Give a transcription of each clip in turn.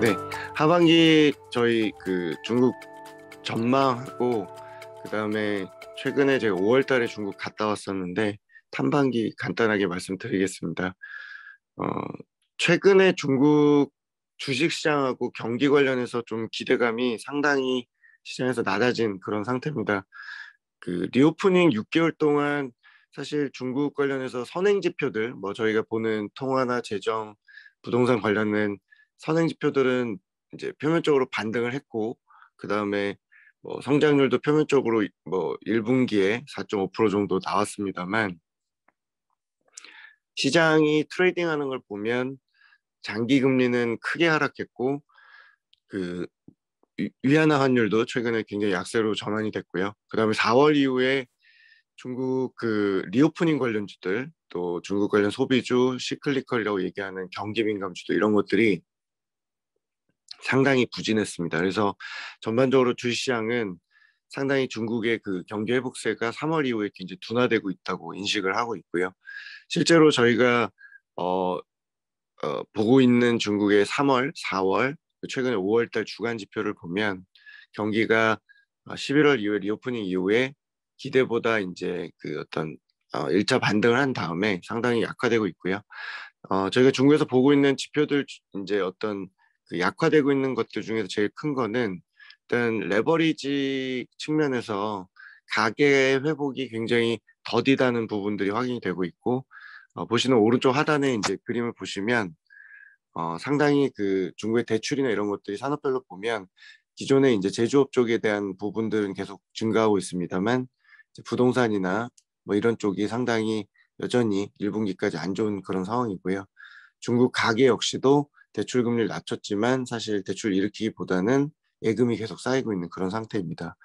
네, 하반기 저희 중국 전망하고 그다음에 최근에 제가 5월 달에 중국 갔다 왔었는데 탐방기 간단하게 말씀드리겠습니다. 어, 최근에 중국 주식 시장하고 경기 관련해서 좀 기대감이 상당히 시장에서 낮아진 그런 상태입니다. 리오프닝 6개월 동안 사실 중국 관련해서 선행 지표들, 뭐 저희가 보는 통화나 재정, 부동산 관련된 선행 지표들은 이제 표면적으로 반등을 했고, 그 다음에 뭐 성장률도 표면적으로 뭐 1분기에 4.5% 정도 나왔습니다만, 시장이 트레이딩하는 걸 보면 장기 금리는 크게 하락했고, 그 위안화 환율도 최근에 굉장히 약세로 전환이 됐고요. 그 다음에 4월 이후에 중국 리오프닝 관련주들, 또 중국 관련 소비주, 시클리컬이라고 얘기하는 경기 민감주들, 이런 것들이 상당히 부진했습니다. 그래서 전반적으로 주시장은 상당히 중국의 경기 회복세가 3월 이후에 굉장히 둔화되고 있다고 인식을 하고 있고요. 실제로 저희가 어, 보고 있는 중국의 3월, 4월, 최근에 5월 달 주간 지표를 보면 경기가 11월 이후에 리오프닝 이후에 기대보다 이제 어떤 1차 반등을 한 다음에 상당히 약화되고 있고요. 저희가 중국에서 보고 있는 지표들 이제 어떤 약화되고 있는 것들 중에서 제일 큰 거는 일단 레버리지 측면에서 가계 회복이 굉장히 더디다는 부분들이 확인이 되고 있고, 보시는 오른쪽 하단에 이제 그림을 보시면 상당히 중국의 대출이나 이런 것들이 산업별로 보면 기존에 이제 제조업 쪽에 대한 부분들은 계속 증가하고 있습니다만, 이제 부동산이나 뭐 이런 쪽이 상당히 여전히 1분기까지 안 좋은 그런 상황이고요. 중국 가계 역시도 대출 금리를 낮췄지만 사실 대출 일으키기보다는 예금이 계속 쌓이고 있는 그런 상태입니다.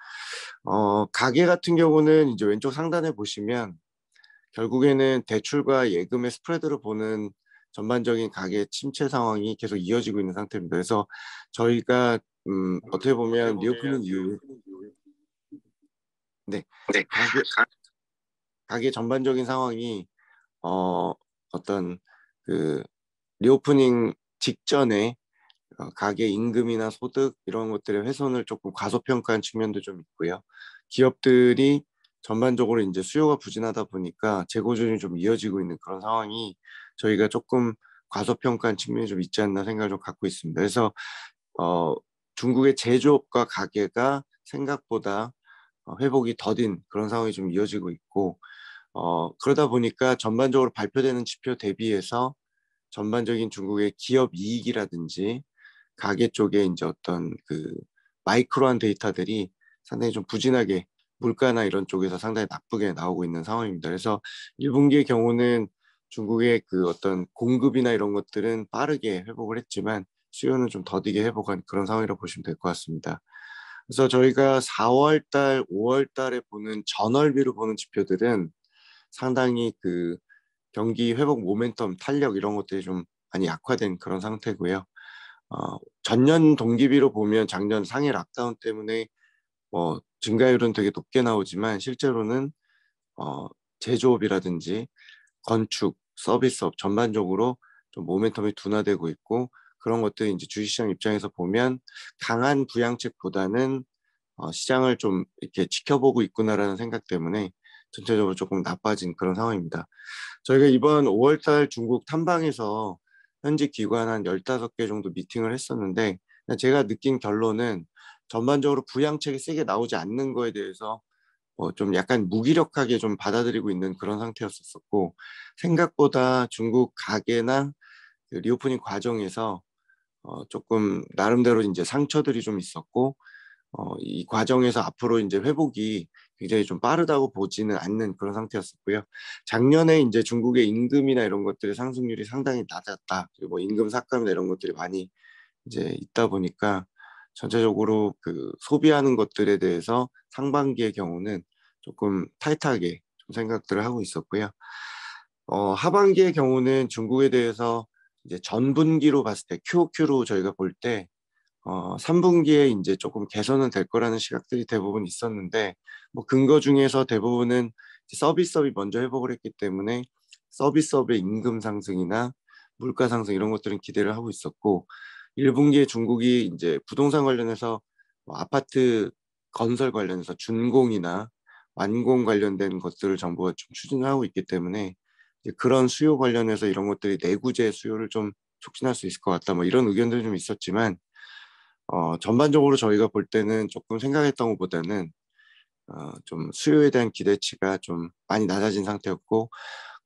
가계 같은 경우는 이제 왼쪽 상단에 보시면 결국에는 대출과 예금의 스프레드를 보는 전반적인 가계 침체 상황이 계속 이어지고 있는 상태입니다. 그래서 저희가 어떻게 보면 리오프닝 이후에 네, 네. 가계 전반적인 상황이 어, 어떤 그 리오프닝 직전에 가계 임금이나 소득 이런 것들의 훼손을 조금 과소평가한 측면도 좀 있고요. 기업들이 전반적으로 이제 수요가 부진하다 보니까 재고전이 좀 이어지고 있는 그런 상황이 저희가 조금 과소평가한 측면이 좀 있지 않나 생각을 좀 갖고 있습니다. 그래서 어, 중국의 제조업과 가계가 생각보다 회복이 더딘 그런 상황이 좀 이어지고 있고, 그러다 보니까 전반적으로 발표되는 지표 대비해서 전반적인 중국의 기업 이익이라든지 가계 쪽에 이제 어떤 마이크로한 데이터들이 상당히 좀 부진하게 물가나 이런 쪽에서 상당히 나쁘게 나오고 있는 상황입니다. 그래서 1분기의 경우는 중국의 어떤 공급이나 이런 것들은 빠르게 회복을 했지만 수요는 좀 더디게 회복한 그런 상황이라고 보시면 될 것 같습니다. 그래서 저희가 4월 달, 5월 달에 보는 전월비로 보는 지표들은 상당히 경기 회복 모멘텀, 탄력 이런 것들이 좀 많이 약화된 그런 상태고요. 전년 동기비로 보면 작년 상해 락다운 때문에 뭐 증가율은 되게 높게 나오지만 실제로는 어, 제조업이라든지 건축, 서비스업 전반적으로 좀 모멘텀이 둔화되고 있고, 그런 것들이 이제 주식시장 입장에서 보면 강한 부양책보다는 시장을 좀 이렇게 지켜보고 있구나라는 생각 때문에 전체적으로 조금 나빠진 그런 상황입니다. 저희가 이번 5월달 중국 탐방에서 현지 기관 한 15개 정도 미팅을 했었는데, 제가 느낀 결론은 전반적으로 부양책이 세게 나오지 않는 거에 대해서 좀 약간 무기력하게 좀 받아들이고 있는 그런 상태였었고, 생각보다 중국 가게나 리오프닝 과정에서 조금 나름대로 이제 상처들이 좀 있었고, 이 과정에서 앞으로 이제 회복이 굉장히 좀 빠르다고 보지는 않는 그런 상태였었고요. 작년에 이제 중국의 임금이나 이런 것들의 상승률이 상당히 낮았다. 그리고 뭐 임금 삭감이나 이런 것들이 많이 이제 있다 보니까 전체적으로 소비하는 것들에 대해서 상반기의 경우는 조금 타이트하게 좀 생각들을 하고 있었고요. 하반기의 경우는 중국에 대해서 이제 전분기로 봤을 때 QOQ로 저희가 볼 때 3분기에 이제 조금 개선은 될 거라는 시각들이 대부분 있었는데, 뭐 근거 중에서 대부분은 서비스업이 먼저 회복을 했기 때문에 서비스업의 임금 상승이나 물가 상승 이런 것들은 기대를 하고 있었고, 1분기에 중국이 이제 부동산 관련해서 뭐 아파트 건설 관련해서 준공이나 완공 관련된 것들을 정부가 좀 추진하고 있기 때문에 이제 그런 수요 관련해서 이런 것들이 내구재 수요를 좀 촉진할 수 있을 것 같다. 뭐 이런 의견들이 좀 있었지만 전반적으로 저희가 볼 때는 조금 생각했던 것보다는 좀 수요에 대한 기대치가 좀 많이 낮아진 상태였고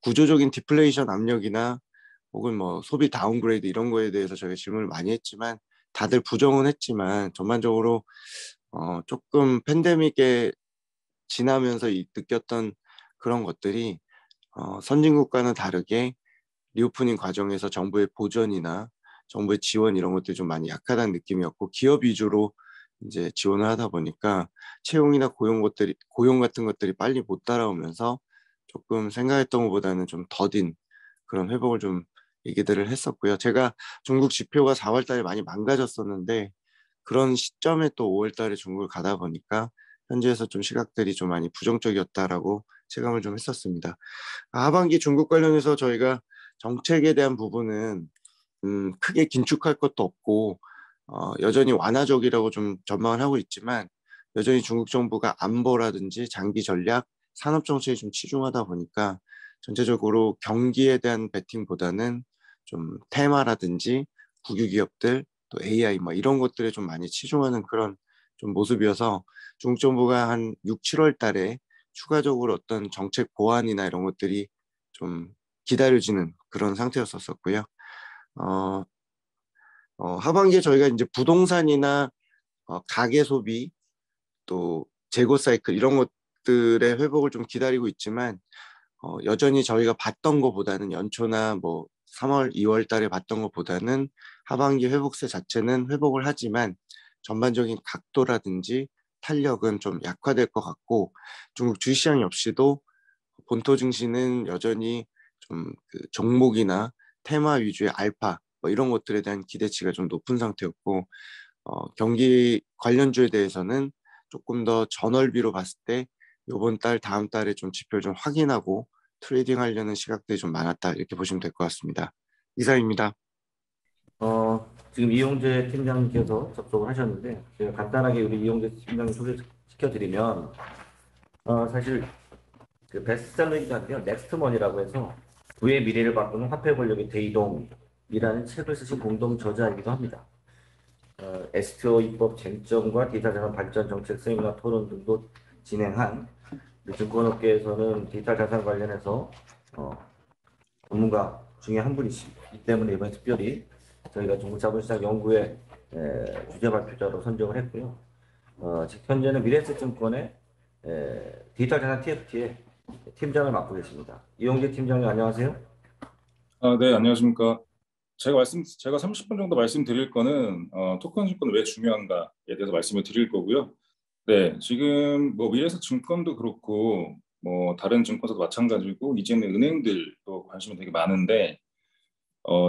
구조적인 디플레이션 압력이나 혹은 뭐 소비 다운그레이드 이런 거에 대해서 저희가 질문을 많이 했지만 다들 부정은 했지만 전반적으로 조금 팬데믹에 지나면서 느꼈던 그런 것들이 선진국과는 다르게 리오프닝 과정에서 정부의 보전이나 정부의 지원 이런 것들이 좀 많이 약하다는 느낌이었고 기업 위주로 이제 지원을 하다 보니까 채용이나 고용 같은 것들이 빨리 못 따라오면서 조금 생각했던 것보다는 좀 더딘 그런 회복을 좀 얘기들을 했었고요. 제가 중국 지표가 4월 달에 많이 망가졌었는데 그런 시점에 또 5월 달에 중국을 가다 보니까 현지에서 좀 시각들이 좀 많이 부정적이었다라고 체감을 좀 했었습니다. 하반기 중국 관련해서 저희가 정책에 대한 부분은 크게 긴축할 것도 없고 여전히 완화적이라고 좀 전망을 하고 있지만 여전히 중국 정부가 안보라든지 장기 전략, 산업 정책에 좀 치중하다 보니까 전체적으로 경기에 대한 베팅보다는 좀 테마라든지 국유 기업들 또 AI 뭐 이런 것들에 좀 많이 치중하는 그런 좀 모습이어서 중국 정부가 한 6, 7월 달에 추가적으로 어떤 정책 보완이나 이런 것들이 좀 기다려지는 그런 상태였었고요. 어, 하반기에 저희가 이제 부동산이나 가계 소비 또 재고 사이클 이런 것들의 회복을 좀 기다리고 있지만 여전히 저희가 봤던 것보다는 연초나 뭐 3월, 2월 달에 봤던 것보다는 하반기 회복세 자체는 회복을 하지만 전반적인 각도라든지 탄력은 좀 약화될 것 같고 중국 주식시장 역시도 본토 증시는 여전히 좀 그 종목이나 테마 위주의 알파 뭐 이런 것들에 대한 기대치가 좀 높은 상태였고 경기 관련주에 대해서는 조금 더 전월비로 봤을 때 이번 달 다음 달에 좀 지표를 좀 확인하고 트레이딩 하려는 시각들이 좀 많았다 이렇게 보시면 될 것 같습니다. 이상입니다. 지금 이용재 팀장님께서 접속을 하셨는데 제가 간단하게 우리 이용재 팀장님 소개시켜드리면 사실 그 베스트셀러이기도 한데요. 넥스트머니라고 해서 부의 미래를 바꾸는 화폐 권력의 대이동이라는 책을 쓰신 공동 저자이기도 합니다. STO 입법 쟁점과 디지털 자산 발전 정책 세미나 토론 등도 진행한 증권업계에서는 디지털 자산 관련해서 전문가 중에 한 분이시기 때문에 이번에 특별히 저희가 중국자본시장 연구회 주재 발표자로 선정을 했고요. 즉 현재는 미래에셋증권의 디지털 자산 TFT의 팀장을 맡고 계십니다. 이용재 팀장님 안녕하세요. 네, 안녕하십니까. 제가 30분 정도 말씀드릴 거는 토큰 증권이 왜 중요한가에 대해서 말씀을 드릴 거고요. 네, 지금 뭐 미래에셋 증권도 그렇고 뭐 다른 증권사도 마찬가지고 이제는 은행들도 관심이 되게 많은데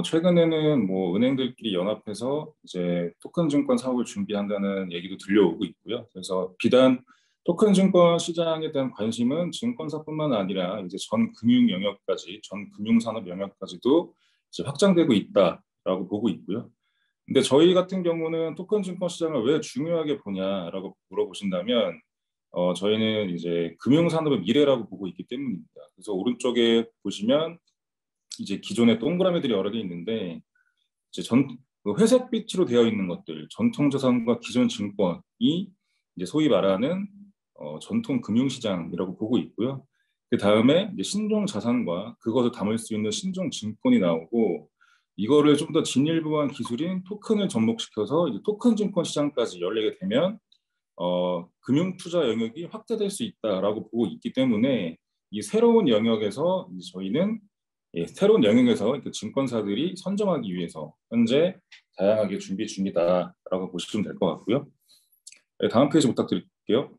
최근에는 뭐 은행들끼리 연합해서 이제 토큰 증권 사업을 준비한다는 얘기도 들려오고 있고요. 그래서 비단 토큰 증권 시장에 대한 관심은 증권사뿐만 아니라 이제 전 금융 영역까지, 전 금융산업 영역까지도 이제 확장되고 있다라고 보고 있고요. 근데 저희 같은 경우는 토큰 증권 시장을 왜 중요하게 보냐라고 물어보신다면 저희는 이제 금융산업의 미래라고 보고 있기 때문입니다. 그래서 오른쪽에 보시면 이제 기존의 동그라미들이 여러 개 있는데 이제 그 회색 빛으로 되어 있는 것들, 전통 자산과 기존 증권이 이제 소위 말하는 전통 금융시장이라고 보고 있고요. 그 다음에 이제 신종 자산과 그것을 담을 수 있는 신종 증권이 나오고 이거를 좀 더 진일보한 기술인 토큰을 접목시켜서 이제 토큰 증권 시장까지 열리게 되면 금융 투자 영역이 확대될 수 있다라고 보고 있기 때문에 이 새로운 영역에서 이제 저희는 새로운 영역에서 증권사들이 선점하기 위해서 현재 다양하게 준비 중이다라고 보시면 될 것 같고요. 네, 다음 페이지 부탁드릴게요.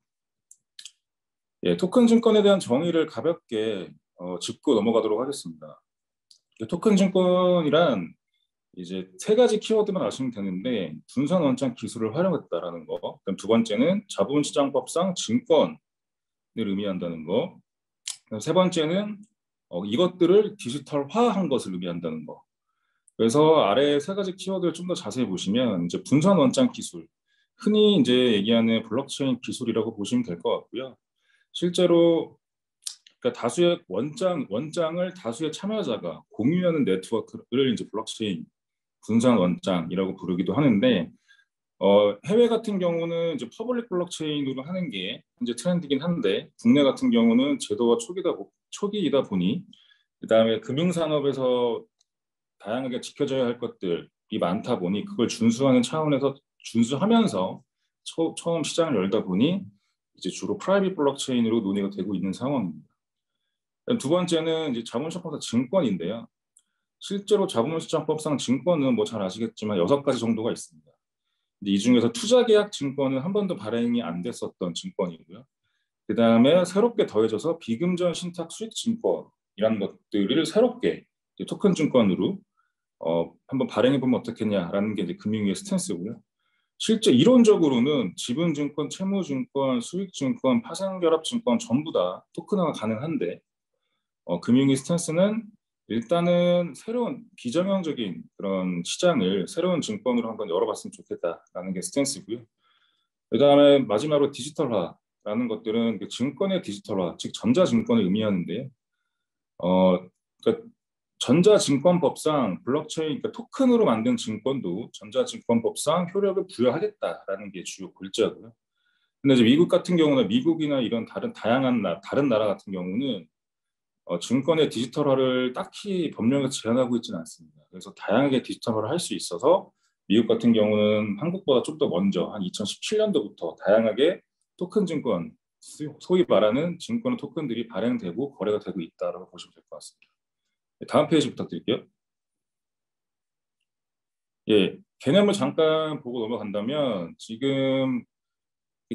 토큰 증권에 대한 정의를 가볍게 짚고 넘어가도록 하겠습니다. 토큰 증권이란 이제 세 가지 키워드만 아시면 되는데 분산 원장 기술을 활용했다라는 거. 그럼 두 번째는 자본시장법상 증권을 의미한다는 거. 세 번째는 이것들을 디지털화한 것을 의미한다는 거. 그래서 아래 세 가지 키워드를 좀 더 자세히 보시면 이제 분산 원장 기술, 흔히 이제 얘기하는 블록체인 기술이라고 보시면 될 것 같고요. 실제로 그러니까 다수의 원장을 다수의 참여자가 공유하는 네트워크를 이제 블록체인 분산 원장이라고 부르기도 하는데, 해외 같은 경우는 이제 퍼블릭 블록체인으로 하는 게 현재 트렌드긴 한데, 국내 같은 경우는 제도가 초기이다 보니, 그다음에 금융산업에서 다양하게 지켜져야 할 것들이 많다 보니 그걸 준수하는 차원에서 준수하면서 처음 시장을 열다 보니 이제 주로 프라이빗 블록체인으로 논의가 되고 있는 상황입니다. 두 번째는 이제 자본시장법상 증권인데요. 실제로 자본시장법상 증권은 뭐 잘 아시겠지만 6가지 정도가 있습니다. 근데 이 중에서 투자계약 증권은 한 번도 발행이 안 됐었던 증권이고요. 그 다음에 새롭게 더해져서 비금전 신탁 수익 증권이라는 것들을 새롭게 토큰 증권으로 한번 발행해 보면 어떻겠냐라는 게 이제 금융위의 스탠스고요. 실제 이론적으로는 지분증권, 채무증권, 수익증권, 파생결합증권 전부 다 토큰화가 가능한데, 금융위 스탠스는 일단은 새로운 비정형적인 그런 시장을 새로운 증권으로 한번 열어봤으면 좋겠다라는 게 스탠스고요. 그다음에 마지막으로 디지털화라는 것들은 그 증권의 디지털화, 즉 전자증권을 의미하는데, 그러니까 전자증권법상 블록체인, 그러니까 토큰으로 만든 증권도 전자증권법상 효력을 부여하겠다라는 게 주요 골자고요. 근데 이제 미국 같은 경우는 미국이나 이런 다른 나라 같은 경우는 증권의 디지털화를 딱히 법령에서 제한하고 있지는 않습니다. 그래서 다양하게 디지털화를 할 수 있어서 미국 같은 경우는 한국보다 좀 더 먼저 한 2017년도부터 다양하게 토큰 증권, 소위 말하는 증권 토큰들이 발행되고 거래가 되고 있다고 보시면 될 것 같습니다. 다음 페이지 부탁드릴게요. 예, 개념을 잠깐 보고 넘어간다면 지금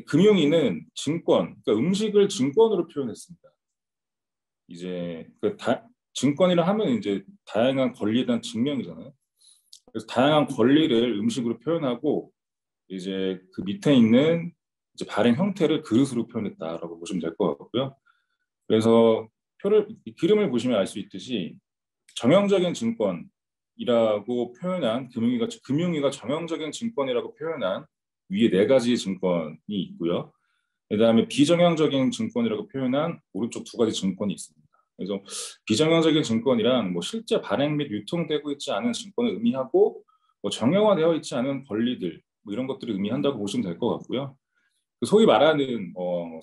금융위는 증권, 그러니까 음식을 증권으로 표현했습니다. 이제 증권이라 하면 이제 다양한 권리에 대한 증명이잖아요. 그래서 다양한 권리를 음식으로 표현하고 이제 그 밑에 있는 이제 발행 형태를 그릇으로 표현했다라고 보시면 될 것 같고요. 그래서 그림을 보시면 알 수 있듯이 정형적인 증권이라고 표현한 금융위가 정형적인 증권이라고 표현한 위에 4가지 증권이 있고요. 그다음에 비정형적인 증권이라고 표현한 오른쪽 2가지 증권이 있습니다. 그래서 비정형적인 증권이란 뭐 실제 발행 및 유통되고 있지 않은 증권을 의미하고, 뭐 정형화되어 있지 않은 권리들 뭐 이런 것들을 의미한다고 보시면 될 것 같고요. 소위 말하는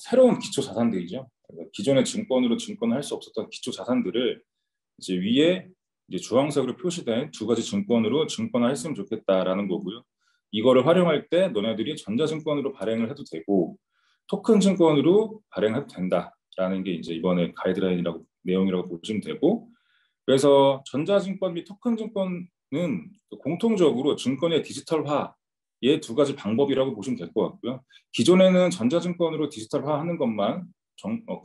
새로운 기초 자산들이죠. 기존의 증권으로 증권을 할 수 없었던 기초 자산들을 이제 위에 이제 주황색으로 표시된 2가지 증권으로 증권화했으면 좋겠다라는 거고요. 이거를 활용할 때 너네들이 전자증권으로 발행을 해도 되고 토큰 증권으로 발행해도 된다라는 게 이제 이번에 가이드라인이라고 내용이라고 보시면 되고, 그래서 전자증권 및 토큰 증권은 공통적으로 증권의 디지털화의 2가지 방법이라고 보시면 될 것 같고요. 기존에는 전자증권으로 디지털화하는 것만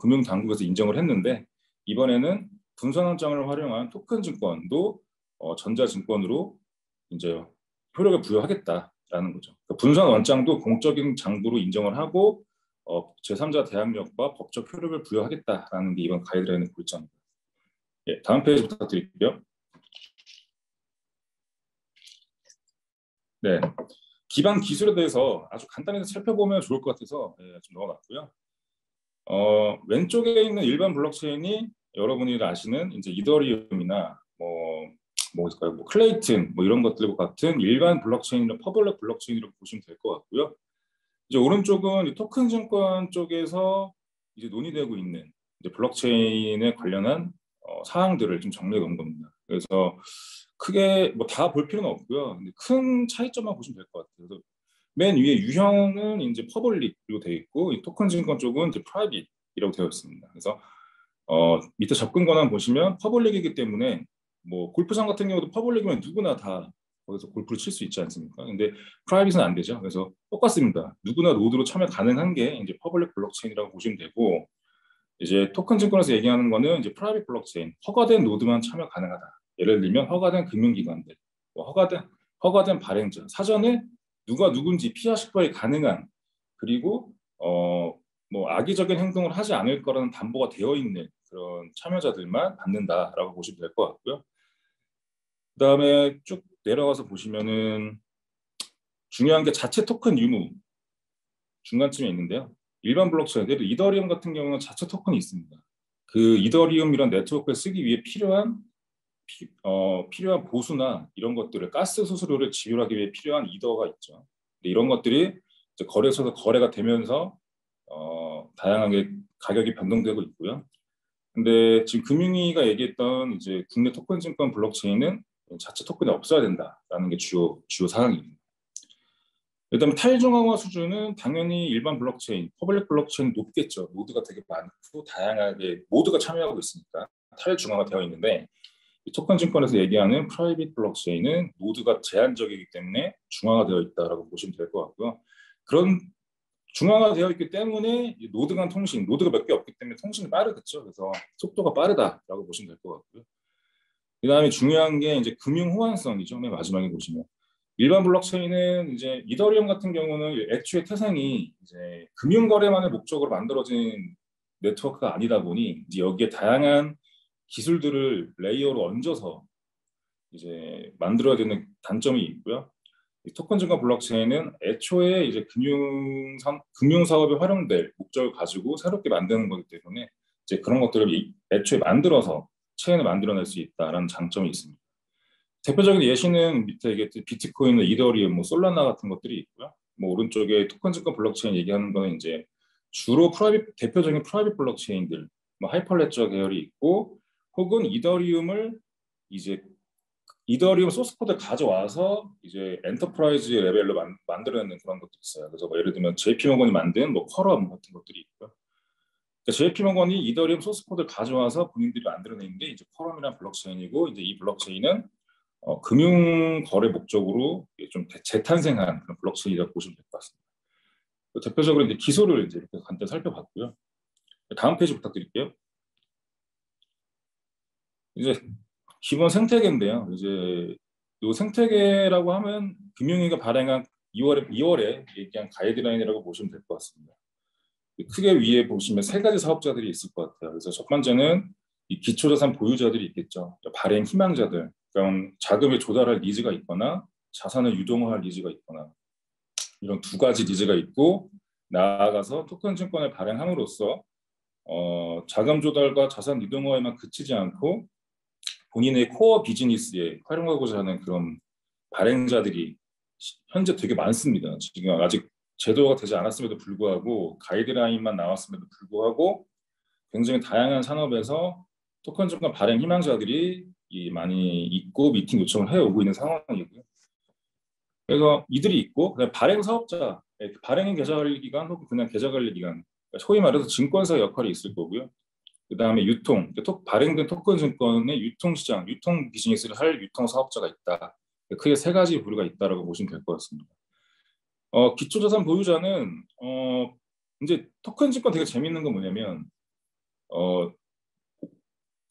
금융당국에서 인정을 했는데, 이번에는 분산원장을 활용한 토큰 증권도 전자증권으로 이제 효력을 부여하겠다라는 거죠. 그러니까 분산 원장도 공적인 장부로 인정을 하고 제3자 대항력과 법적 효력을 부여하겠다라는 게 이번 가이드라인의 골자입니다. 예, 다음 페이지 부탁드릴게요. 네, 기반 기술에 대해서 아주 간단히 살펴보면 좋을 것 같아서 좀 넣어놨고요. 왼쪽에 있는 일반 블록체인이 여러분이 아시는 이제 이더리움이나 뭐일까요? 뭐 클레이튼 뭐 이런 것들과 같은 일반 블록체인이나 퍼블릭 블록체인이라고 보시면 될 것 같고요. 이제 오른쪽은 토큰 증권 쪽에서 이제 논의되고 있는 이제 블록체인에 관련한 사항들을 좀 정리해 놓은 겁니다. 그래서 크게 뭐 다 볼 필요는 없고요. 근데 큰 차이점만 보시면 될 것 같아요. 그래서 맨 위에 유형은 이제 퍼블릭으로 되어 있고, 이 토큰 증권 쪽은 이제 프라이빗이라고 되어 있습니다. 그래서 밑에 접근 권한 보시면 퍼블릭이기 때문에 뭐 골프장 같은 경우도 퍼블릭이면 누구나 다 거기서 골프를 칠 수 있지 않습니까? 근데 프라이빗은 안 되죠. 그래서 똑같습니다. 누구나 노드로 참여 가능한 게 이제 퍼블릭 블록체인이라고 보시면 되고, 이제 토큰 증권에서 얘기하는 거는 이제 프라이빗 블록체인, 허가된 노드만 참여 가능하다. 예를 들면 허가된 금융기관들, 뭐 허가된 발행자, 사전에 누가 누군지 피아 식별이 가능한, 그리고 뭐 악의적인 행동을 하지 않을 거라는 담보가 되어 있는 그런 참여자들만 받는다라고 보시면 될 것 같고요. 그다음에 쭉 내려가서 보시면은 중요한 게 자체 토큰 유무 중간쯤에 있는데요. 일반 블록체인, 예를 들어 이더리움 같은 경우는 자체 토큰이 있습니다. 그 이더리움이란 네트워크를 쓰기 위해 필요한 보수나 이런 것들을 가스 수수료를 지불하기 위해 필요한 이더가 있죠. 근데 이런 것들이 이제 거래소에서 거래가 되면서 다양하게 가격이 변동되고 있고요. 근데 지금 금융위가 얘기했던 이제 국내 토큰 증권 블록체인은 자체 토큰이 없어야 된다라는 게 주요 사항입니다. 그다음에 탈중앙화 수준은 당연히 일반 블록체인, 퍼블릭 블록체인 높겠죠. 노드가 되게 많고 다양하게 모두가 참여하고 있으니까 탈중앙화 되어 있는데 이 토큰 증권에서 얘기하는 프라이빗 블록체인은 노드가 제한적이기 때문에 중앙화되어 있다라고 보시면 될 것 같고요. 그런 중앙화되어 있기 때문에 노드 간 통신, 노드가 몇 개 없기 때문에 통신이 빠르겠죠. 그래서 속도가 빠르다라고 보시면 될 것 같고요. 그다음에 중요한 게 이제 금융 호환성이죠. 맨 마지막에 보시면 일반 블록체인은 이제 이더리움 같은 경우는 애초에 태생이 이제 금융 거래만의 목적으로 만들어진 네트워크가 아니다 보니 이제 여기에 다양한 기술들을 레이어로 얹어서 이제 만들어야 되는 단점이 있고요. 이 토큰 증권 블록체인은 애초에 이제 금융 사업에 활용될 목적을 가지고 새롭게 만드는 거기 때문에 이제 그런 것들을 애초에 만들어서 체인을 만들어낼 수 있다라는 장점이 있습니다. 대표적인 예시는 밑에 이게 비트코인, 이더리움, 뭐 솔라나 같은 것들이 있고요. 뭐 오른쪽에 토큰 증권 블록체인 얘기하는 거는 이제 주로 대표적인 프라이빗 블록체인들, 뭐 하이퍼레저 계열이 있고, 혹은 이더리움 소스 코드를 가져와서 이제 엔터프라이즈 레벨로 만들어내는 그런 것도 있어요. 그래서 뭐 예를 들면 JP 모건이 만든 뭐 쿼럼 같은 것들이 있고요. 그러니까 JP 모건이 이더리움 소스 코드를 가져와서 본인들이 만들어낸 게 이제 쿼럼이라는 블록체인이고, 이제 이 블록체인은 금융 거래 목적으로 좀 재탄생한 그런 블록체인이라고 보시면 될 것 같습니다. 대표적으로 이제 기소를 이제 이렇게 간단히 살펴봤고요. 다음 페이지 부탁드릴게요. 이제 기본 생태계인데요. 이제 이 생태계라고 하면 금융위가 발행한 2월에 얘기한 가이드라인이라고 보시면 될 것 같습니다. 크게 위에 보시면 세 가지 사업자들이 있을 것 같아요. 그래서 첫 번째는 이 기초자산 보유자들이 있겠죠. 발행 희망자들, 그러니까 자금을 조달할 니즈가 있거나 자산을 유동화할 니즈가 있거나 이런 두 가지 니즈가 있고, 나아가서 토큰 증권을 발행함으로써 자금 조달과 자산 유동화에만 그치지 않고 본인의 코어 비즈니스에 활용하고자 하는 그런 발행자들이 현재 되게 많습니다. 지금 아직 제도가 되지 않았음에도 불구하고 가이드라인만 나왔음에도 불구하고 굉장히 다양한 산업에서 토큰 증권 발행 희망자들이 많이 있고 미팅 요청을 해오고 있는 상황이고요. 그래서 이들이 있고, 발행 사업자, 발행인 계좌 관리 기간 혹은 그냥 계좌 관리 기간, 소위 말해서 증권사 역할이 있을 거고요. 그 다음에 발행된 토큰 증권의 유통시장, 유통 비즈니스를 할 유통 사업자가 있다. 크게 세 가지 부류가 있다라고 보시면 될 것 같습니다. 기초자산 보유자는 이제 토큰 증권 되게 재밌는 건 뭐냐면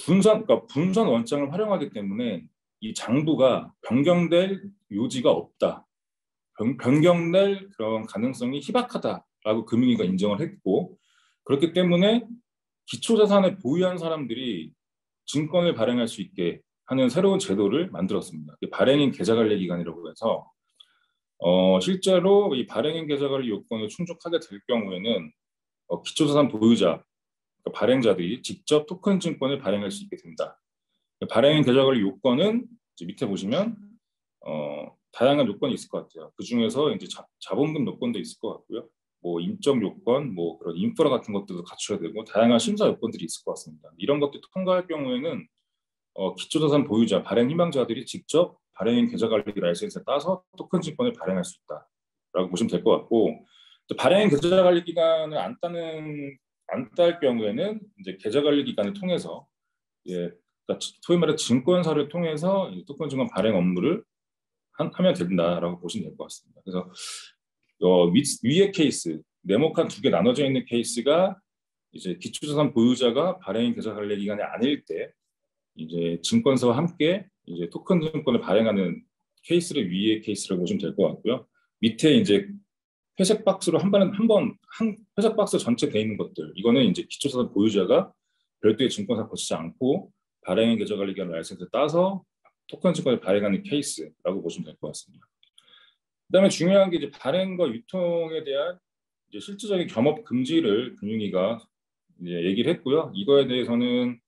그러니까 분산 원장을 활용하기 때문에 이 장부가 변경될 요지가 없다. 변경될 그런 가능성이 희박하다라고 금융위가 인정을 했고, 그렇기 때문에 기초자산을 보유한 사람들이 증권을 발행할 수 있게 하는 새로운 제도를 만들었습니다. 발행인 계좌관리 기간이라고 해서 실제로 이 발행인 계좌관리 요건을 충족하게 될 경우에는 기초자산 보유자, 그러니까 발행자들이 직접 토큰 증권을 발행할 수 있게 된다. 발행인 계좌관리 요건은 이제 밑에 보시면 다양한 요건이 있을 것 같아요. 그 중에서 이제 자본금 요건도 있을 것 같고요. 뭐 인적 요건, 뭐 그런 인프라 같은 것들도 갖춰야 되고 다양한 심사 요건들이 있을 것 같습니다. 이런 것들 통과할 경우에는 기초자산 보유자, 발행 희망자들이 직접 발행인 계좌관리 라이센스에 따서 토큰 증권을 발행할 수 있다라고 보시면 될 것 같고, 발행 계좌관리 기간을 안 딸 경우에는 이제 계좌관리 기간을 통해서 그러니까 소위 말해 증권사를 통해서 토큰 증권 발행 업무를 하면 된다라고 보시면 될 것 같습니다. 그래서 위의 케이스, 네모칸 두 개 나눠져 있는 케이스가 이제 기초자산 보유자가 발행인 계좌관리 기간이 아닐 때 이제 증권사와 함께 이제 토큰 증권을 발행하는 케이스를 위의 케이스라고 보시면 될 것 같고요. 밑에 이제 회색 박스로 한 회색 박스 전체 돼 있는 것들, 이거는 이제 기초자산 보유자가 별도의 증권사 거치지 않고 발행인 계좌관리 기간 라이센스를 따서 토큰 증권을 발행하는 케이스라고 보시면 될 것 같습니다. 그다음에 중요한 게 이제 발행과 유통에 대한 이제 실질적인 겸업 금지를 금융위가 이제 얘기를 했고요. 이거에 대해서는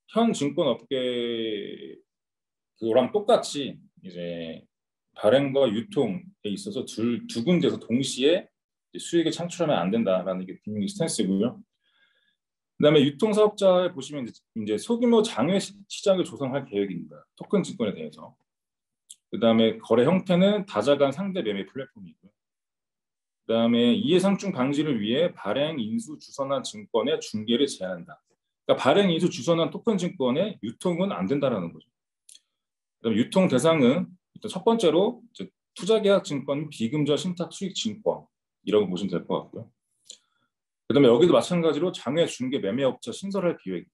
현 증권업계 그거랑 똑같이 이제 발행과 유통에 있어서 두 군데서 동시에 수익을 창출하면 안 된다라는 게 금융위 스탠스고요. 그다음에 유통사업자에 보시면 이제 소규모 장외 시장을 조성할 계획입니다. 토큰 증권에 대해서. 그다음에 거래 형태는 다자간 상대 매매 플랫폼이고요. 그다음에 이해상충 방지를 위해 발행, 인수, 주선한 증권의 중개를 제한한다. 그러니까 발행, 인수, 주선한 토큰 증권의 유통은 안 된다라는 거죠. 그다음에 유통 대상은 일단 첫 번째로 투자계약증권, 비금저 신탁 수익증권이라고 보시면 될 것 같고요. 그다음에 여기도 마찬가지로 장외 중개 매매업자 신설할 계획.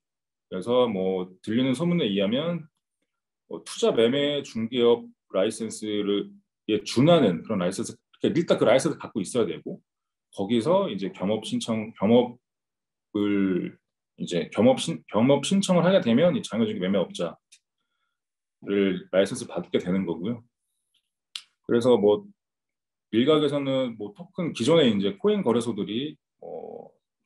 그래서 뭐 들리는 소문에 의하면 투자 매매 중개업 라이센스를 준하는 그런 라이센스, 일단 그 라이센스 갖고 있어야 되고 거기서 이제 겸업 신청을 하게 되면 이 장외 중개 매매업자를 라이센스 받게 되는 거고요. 그래서 뭐 일각에서는 뭐 토큰 기존에 이제 코인 거래소들이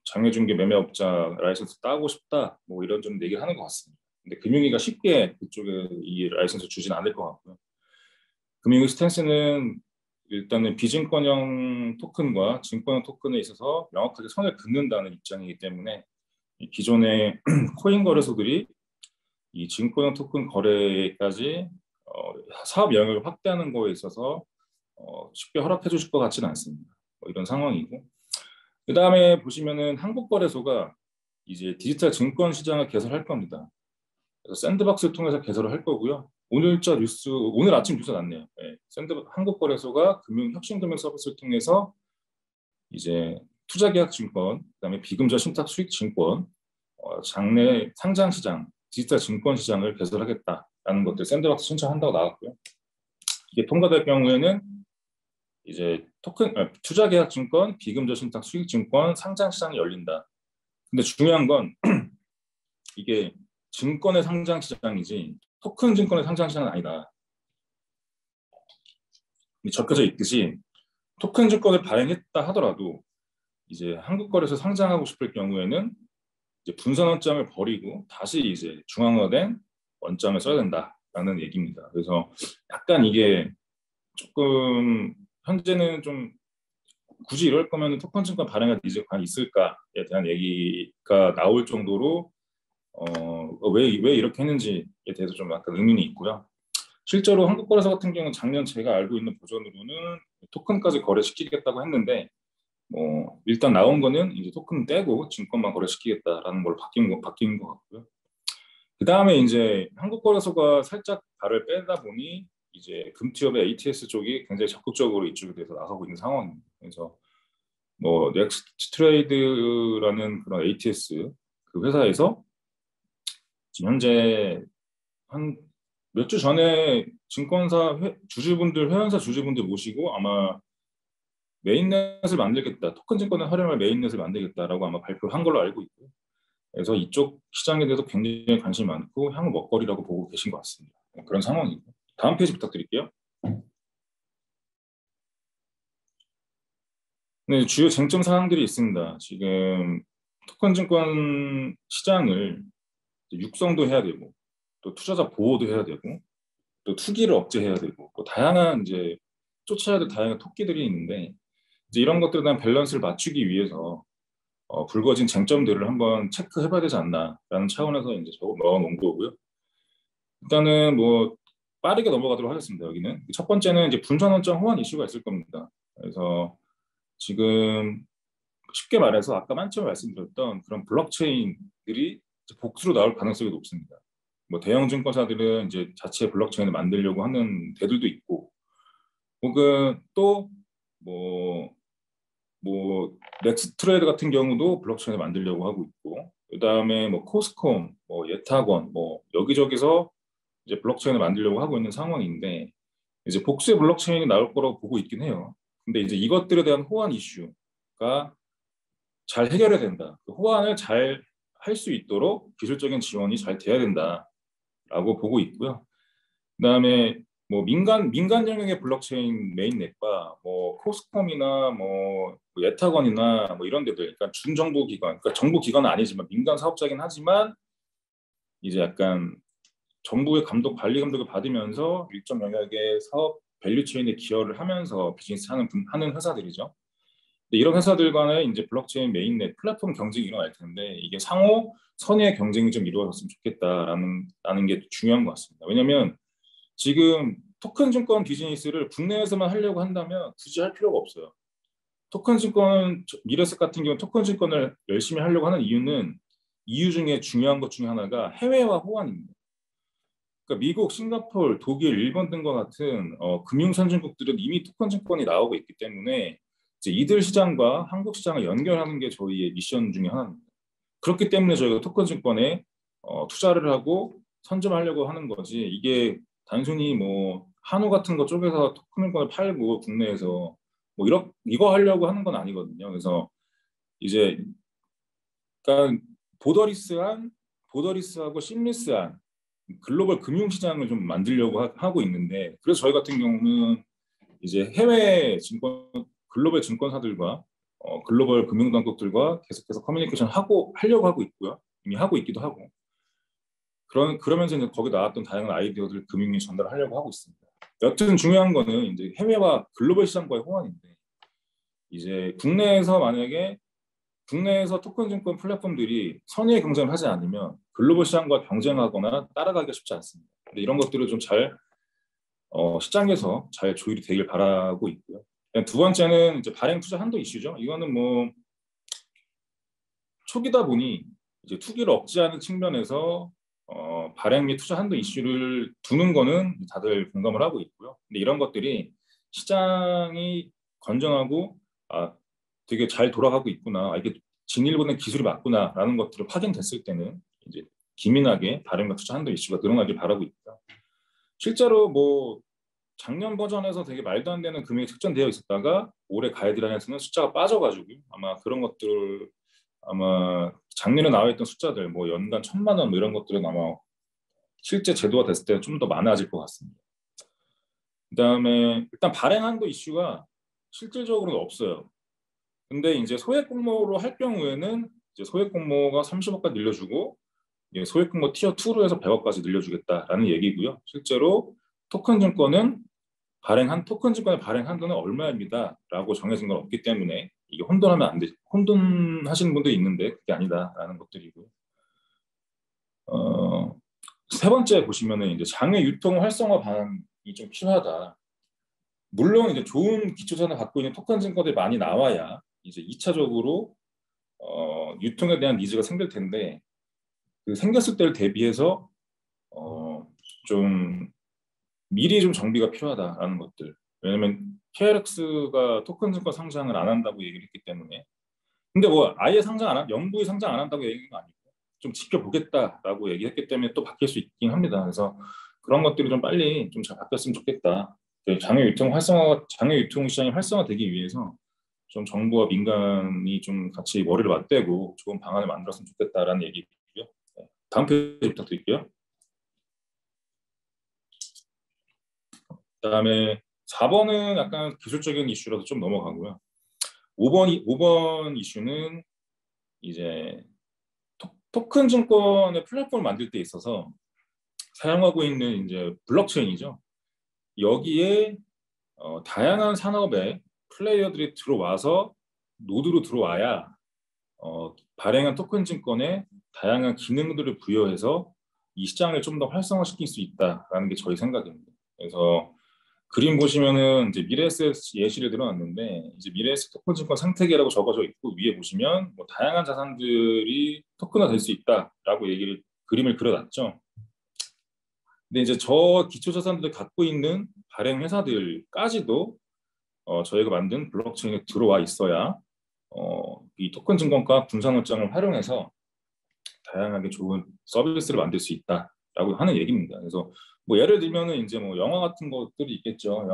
장외중개 매매업자 라이센스 따고 싶다 뭐 이런 좀 얘기를 하는 것 같습니다. 근데 금융위가 쉽게 그쪽에 이 라이센스 주진 않을 것 같고요. 금융위 스탠스는 일단은 비증권형 토큰과 증권형 토큰에 있어서 명확하게 선을 긋는다는 입장이기 때문에 기존의 코인 거래소들이 이 증권형 토큰 거래까지 사업 영역을 확대하는 거에 있어서 쉽게 허락해 주실 것 같지는 않습니다. 이런 상황이고, 그 다음에 보시면은 한국거래소가 이제 디지털 증권 시장을 개설할 겁니다. 그래서 샌드박스를 통해서 개설을 할 거고요. 오늘 아침 뉴스 났네요. 네, 한국거래소가 혁신금융 서비스를 통해서 이제 투자계약증권, 그다음에 비금저 신탁 수익증권, 장내 상장시장, 디지털 증권 시장을 개설하겠다라는 것들 샌드박스 신청한다고 나왔고요. 이게 통과될 경우에는 이제 투자계약증권, 비금저 신탁 수익증권 상장시장이 열린다. 근데 중요한 건 이게 증권의 상장시장이지 토큰 증권의 상장시장은 아니다. 적혀져 있듯이 토큰 증권을 발행했다 하더라도 이제 한국거래소 상장하고 싶을 경우에는 이제 분산 원장을 버리고 다시 이제 중앙화된 원장을 써야 된다라는 얘기입니다. 그래서 약간 이게 조금 현재는 좀 굳이 이럴 거면 토큰 증권 발행할 니즈가 과연 있을까에 대한 얘기가 나올 정도로 왜 이렇게 했는지에 대해서 좀 약간 의문이 있고요. 실제로 한국거래소 같은 경우는 작년 제가 알고 있는 버전으로는 토큰까지 거래시키겠다고 했는데 일단 나온 거는 이제 토큰 떼고 증권만 거래시키겠다라는 걸로 바뀐 것 같고요. 그 다음에 이제 한국거래소가 살짝 발을 빼다 보니 이제 금투협의 ATS 쪽이 굉장히 적극적으로 이쪽에 대해서 나서고 있는 상황입니다. 그래서 넥스트 트레이드라는 그런 ATS 그 회사에서 지금 현재 한 몇 주 전에 증권사 회원사 주주분들 모시고 아마 메인넷을 만들겠다, 토큰 증권을 활용할 메인넷을 만들겠다라고 아마 발표한 걸로 알고 있고요. 그래서 이쪽 시장에 대해서 굉장히 관심이 많고 향후 먹거리라고 보고 계신 것 같습니다. 그런 상황이고. 다음 페이지 부탁드릴게요. 네, 주요 쟁점 사항들이 있습니다. 지금 토큰 증권 시장을 육성도 해야 되고, 또 투자자 보호도 해야 되고, 또 투기를 억제해야 되고, 또 다양한 이제 쫓아야 될 다양한 토끼들이 있는데 이제 이런 것들에 대한 밸런스를 맞추기 위해서 불거진 쟁점들을 한번 체크해봐야 되지 않나라는 차원에서 이제 넣어놓은 거고요. 일단은 뭐 빠르게 넘어가도록 하겠습니다. 여기는 첫 번째는 이제 분산원장 호환 이슈가 있을 겁니다. 그래서 지금 쉽게 말해서 아까 맨 처음에 말씀드렸던 그런 블록체인들이 복수로 나올 가능성이 높습니다. 뭐 대형 증권사들은 이제 자체 블록체인을 만들려고 하는 데들도 있고, 혹은 또 넥스트레이드 같은 경우도 블록체인을 만들려고 하고 있고, 그다음에 뭐 코스콤, 예탁원, 여기저기서 이제 블록체인을 만들려고 하고 있는 상황인데 이제 복수의 블록체인이 나올 거라고 보고 있긴 해요. 근데 이제 이것들에 대한 호환 이슈가 잘 해결해야 된다. 그 호환을 잘 할 수 있도록 기술적인 지원이 잘 돼야 된다라고 보고 있고요. 그다음에 뭐 민간 영역의 블록체인 메인넷과 뭐 코스컴이나 뭐 예타건이나 뭐 이런 데들, 그러니까 준정부 기관, 그러니까 정부 기관은 아니지만 민간 사업자긴 하지만 이제 약간 정부의 관리 감독을 받으면서 일정 영역의 사업 밸류체인에 기여를 하면서 비즈니스 하는 회사들이죠. 근데 이런 회사들 간에 이제 블록체인 메인넷 플랫폼 경쟁이 일어날 텐데 이게 상호 선의의 경쟁이 좀 이루어졌으면 좋겠다라는 게 중요한 것 같습니다. 왜냐하면 지금 토큰 증권 비즈니스를 국내에서만 하려고 한다면 굳이 할 필요가 없어요. 토큰 증권, 미래에셋 같은 경우는 토큰 증권을 열심히 하려고 하는 이유 중에 중요한 것 중에 하나가 해외와 호환입니다. 그러니까 미국, 싱가포르, 독일, 일본 등과 같은 금융 선진국들은 이미 토큰 증권이 나오고 있기 때문에 이제 이들 시장과 한국 시장을 연결하는 게 저희의 미션 중에 하나입니다. 그렇기 때문에 저희가 토큰 증권에 투자를 하고 선점하려고 하는 거지, 이게 단순히 뭐 한우 같은 거 쪼개서 토큰 증권을 팔고 국내에서 뭐 이거 하려고 하는 건 아니거든요. 그래서 이제 그러니까 보더리스하고 심리스한 글로벌 금융시장을 좀 만들려고 하고 있는데, 그래서 저희 같은 경우는 이제 해외 글로벌 증권사들과 글로벌 금융당국들과 계속해서 커뮤니케이션 하려고 하고 있고요. 이미 하고 있기도 하고. 그러면서 이제 거기 나왔던 다양한 아이디어들을 금융에 전달하려고 하고 있습니다. 여튼 중요한 거는 이제 해외와 글로벌 시장과의 호환인데, 이제 국내에서 토큰 증권 플랫폼들이 선의의 경쟁을 하지 않으면 글로벌 시장과 경쟁하거나 따라가기가 쉽지 않습니다. 근데 이런 것들을 좀 잘 시장에서 잘 조율이 되길 바라고 있고요. 두 번째는 이제 발행 투자 한도 이슈죠. 이거는 뭐 초기다 보니 이제 투기를 억제하는 측면에서 발행 및 투자 한도 이슈를 두는 거는 다들 공감을 하고 있고요. 근데 이런 것들이 시장이 건전하고 되게 잘 돌아가고 있구나, 이게 진일보된 기술이 맞구나라는 것들을 확인됐을 때는 이제 기민하게 발행과 투자 한도 이슈가 늘어나길 바라고 있고요. 실제로 뭐 작년 버전에서 되게 말도 안 되는 금액이 책정되어 있었다가 올해 가이드라인에서는 숫자가 빠져가지고 아마 그런 것들, 아마 작년에 나와 있던 숫자들 뭐 연간 1,000만 원 뭐 이런 것들은 아마 실제 제도화 됐을 때 좀 더 많아질 것 같습니다. 그다음에 일단 발행 한도 이슈가 실질적으로는 없어요. 근데 이제 소액 공모로 할 경우에는 이제 소액 공모가 30억까지 늘려주고 소액 공모 티어 2로 해서 100억까지 늘려주겠다라는 얘기고요. 실제로 토큰 증권의 발행 한도는 얼마입니다라고 정해진 건 없기 때문에 이게 혼돈하면 안 돼. 혼돈하시는 분도 있는데 그게 아니다라는 것들이고요. 세 번째 보시면은 이제 장외 유통 활성화 방안이 좀 필요하다. 물론 이제 좋은 기초자산을 갖고 있는 토큰 증권들이 많이 나와야 이제 2차적으로 유통에 대한 니즈가 생길 텐데, 그 생겼을 때를 대비해서 좀 미리 좀 정비가 필요하다라는 것들. 왜냐면 KRX가 토큰 증권 상장을 안 한다고 얘기를 했기 때문에. 근데 뭐 아예 영구히 상장 안 한다고 얘기한 거 아니고 좀 지켜보겠다라고 얘기했기 때문에 또 바뀔 수 있긴 합니다. 그래서 그런 것들이 좀 빨리 좀 잘 바뀌었으면 좋겠다. 장외 유통 시장이 활성화되기 위해서 좀 정부와 민간이 좀 같이 머리를 맞대고 좋은 방안을 만들었으면 좋겠다라는 얘기고요. 다음 페이지 부탁드릴게요. 그다음에 4번은 약간 기술적인 이슈라서 좀 넘어가고요. 5번 이슈는 이제 토큰 증권의 플랫폼을 만들 때 있어서 사용하고 있는 이제 블록체인이죠. 여기에 다양한 산업의 플레이어들이 들어와서 노드로 들어와야 발행한 토큰 증권에 다양한 기능들을 부여해서 이 시장을 좀 더 활성화시킬 수 있다라는 게 저희 생각입니다. 그래서 그림 보시면은 이제 미래에셋 예시를 들어놨는데, 이제 미래에셋 토큰 증권 생태계라고 적어져 있고 위에 보시면 뭐 다양한 자산들이 토큰화 될 수 있다라고 그림을 그려놨죠. 근데 이제 저 기초 자산들을 갖고 있는 발행 회사들까지도 저희가 만든 블록체인에 들어와 있어야 이 토큰 증권과 분산업장을 활용해서 다양하게 좋은 서비스를 만들 수 있다라고 하는 얘기입니다. 그래서 뭐 예를 들면은 이제 뭐 영화 같은 것들이 있겠죠.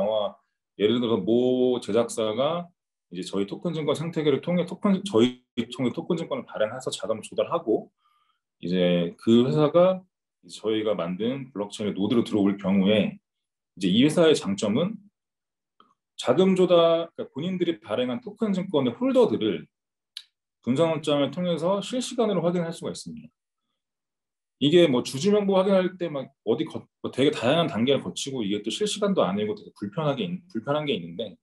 예를 들어서 모 제작사가 이제 저희 토큰 증권 생태계를 통해 토큰 증권을 발행해서 자금을 조달하고 이제 그 회사가 이제 저희가 만든 블록체인의 노드로 들어올 경우에 이제 이 회사의 장점은 자금 조달, 그러니까 본인들이 발행한 토큰 증권의 홀더들을 분산원장을 통해서 실시간으로 확인할 수가 있습니다. 이게 뭐 주주명부 확인할 때 막 어디 뭐 되게 다양한 단계를 거치고 이게 또 실시간도 아니고 되게 불편한 게 있는데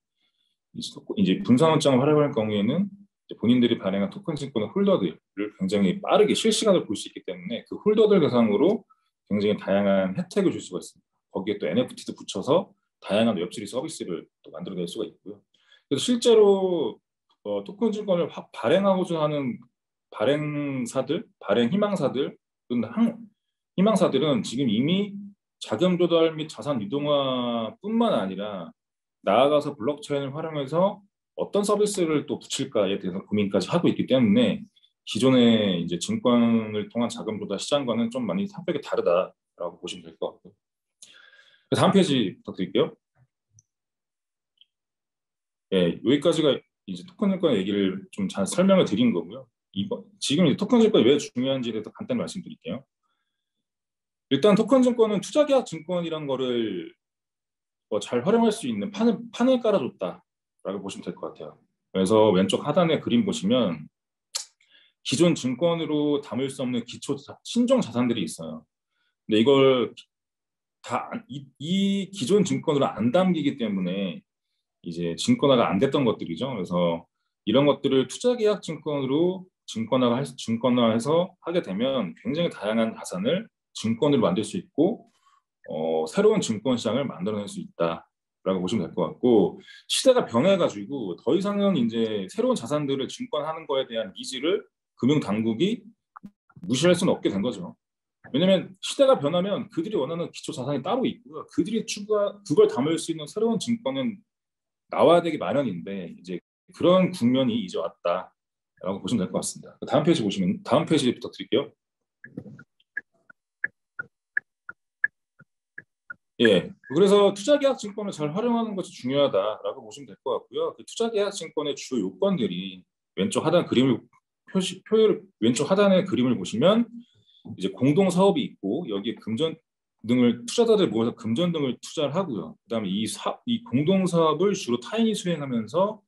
이제 분산원장을 활용할 경우에는 이제 본인들이 발행한 토큰 증권의 홀더들을 굉장히 빠르게 실시간으로 볼 수 있기 때문에 그 홀더들 대상으로 굉장히 다양한 혜택을 줄 수가 있습니다. 거기에 또 NFT도 붙여서 다양한 웹3 서비스를 또 만들어낼 수가 있고요. 그래서 실제로 토큰 증권을 발행하고자 하는 발행 희망사들은 지금 이미 자금 조달 및 자산 유동화뿐만 아니라 나아가서 블록체인을 활용해서 어떤 서비스를 또 붙일까에 대해서 고민까지 하고 있기 때문에 기존의 이제 증권을 통한 자금 조달 시장과는 좀 많이 성격이 다르다라고 보시면 될 것 같고요. 다음 페이지 부탁드릴게요. 예, 여기까지가 이제 토큰 증권 얘기를 좀 잘 설명을 드린 거고요. 지금 이제 토큰 증권이 왜 중요한지에 대해서 간단히 말씀드릴게요. 일단 토큰 증권은 투자계약 증권이란 거를 잘 활용할 수 있는 판을 깔아줬다라고 보시면 될 것 같아요. 그래서 왼쪽 하단에 그림 보시면 기존 증권으로 담을 수 없는 신종 자산들이 있어요. 근데 이걸 이 기존 증권으로 안 담기기 때문에 이제 증권화가 안 됐던 것들이죠. 그래서 이런 것들을 투자계약 증권으로 증권화해서 하게 되면 굉장히 다양한 자산을 증권으로 만들 수 있고 새로운 증권 시장을 만들어낼 수 있다라고 보시면 될 것 같고 시대가 변해가지고 더 이상은 이제 새로운 자산들을 증권하는 거에 대한 니즈를 금융 당국이 무시할 수는 없게 된 거죠. 왜냐하면 시대가 변하면 그들이 원하는 기초 자산이 따로 있고요. 그걸 담을 수 있는 새로운 증권은 나와야 되기 마련인데 이제 그런 국면이 이제 왔다라고 보시면 될 것 같습니다. 다음 페이지 부탁드릴게요. 예, 그래서 투자계약 증권을 잘 활용하는 것이 중요하다라고 보시면 될 것 같고요. 그 투자계약 증권의 주요 요건들이 왼쪽 하단 왼쪽 하단의 그림을 보시면 이제 공동 사업이 있고 여기에 금전 등을 투자자들 모여서 금전 등을 투자를 하고요. 그다음에 이 공동 사업을 주로 타인이 수행하면서